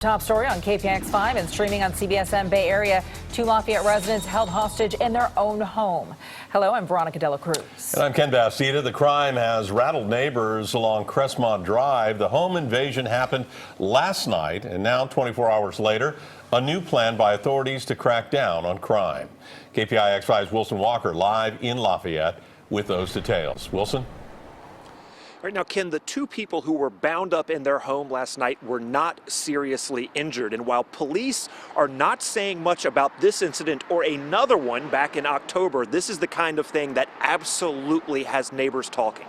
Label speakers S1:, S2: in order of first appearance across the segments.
S1: Top story on KPIX 5 and streaming on CBSM Bay Area. 2 Lafayette residents held hostage in their own home. Hello, I'm Veronica De La Cruz.
S2: And I'm Ken Bastida. The crime has rattled neighbors along Crestmont Drive. The home invasion happened last night, and now 24 hours later, a new plan by authorities to crack down on crime. KPIX 5's Wilson Walker live in Lafayette with those details. Wilson?
S3: Right now, Ken, the 2 people who were bound up in their home last night were not seriously injured. And while police are not saying much about this incident or another one back in October, this is the kind of thing that absolutely has neighbors talking.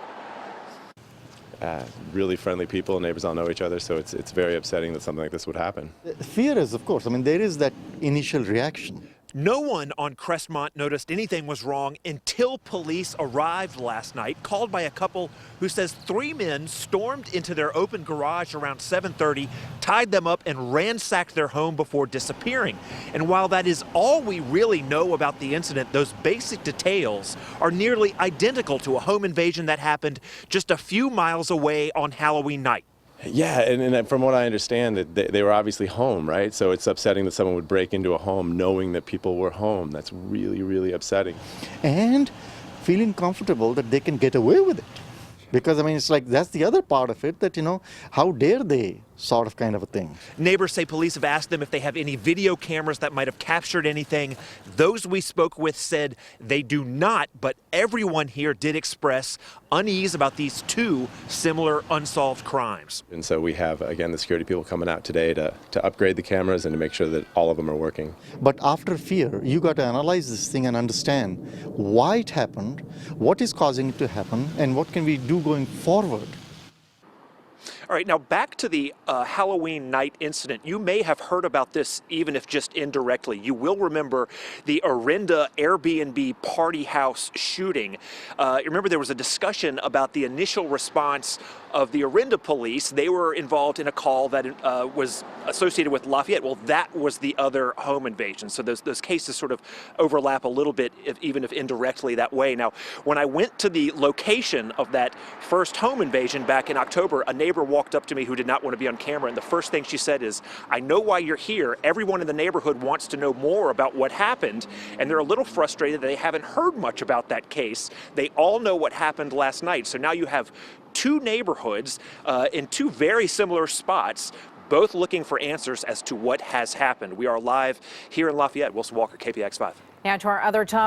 S4: Really friendly people, neighbors all know each other, so it's very upsetting that something like this would happen.
S5: Fear is, of course, there is that initial reaction.
S3: No one on Crestmont noticed anything was wrong until police arrived last night, called by a couple who says 3 men stormed into their open garage around 7:30, tied them up and ransacked their home before disappearing. And while that is all we really know about the incident, those basic details are nearly identical to a home invasion that happened just a few miles away on Halloween night.
S4: Yeah, and from what I understand, they were obviously home, right? So it's upsetting that someone would break into a home knowing that people were home. That's really, really upsetting.
S5: And feeling comfortable that they can get away with it. Because, it's like that's the other part of it, that, how dare they, sort of kind of a thing.
S3: Neighbors say police have asked them if they have any video cameras that might have captured anything. Those we spoke with said they do not, but everyone here did express unease about these 2 similar unsolved crimes.
S4: And so we have, again, the security people coming out today to upgrade the cameras and to make sure that all of them are working.
S5: But after fear, you got to analyze this thing and understand why it happened, what is causing it to happen, and what can we do going forward.
S3: All right, now back to the Halloween night incident. You may have heard about this even if just indirectly. You will remember the Orinda Airbnb party house shooting. Remember there was a discussion about the initial response of the Orinda police. They were involved in a call that was associated with Lafayette. Well, that was the other home invasion. So those cases sort of overlap a little bit, even if indirectly that way. Now, when I went to the location of that first home invasion back in October, a neighbor walked up to me who did not want to be on camera, and the first thing she said is, "I know why you're here. Everyone in the neighborhood wants to know more about what happened," and they're a little frustrated that they haven't heard much about that case. They all know what happened last night. So now you have 2 neighborhoods in 2 very similar spots, both looking for answers as to what has happened. We are live here in Lafayette. Wilson Walker, KPIX 5.
S1: Now to our other top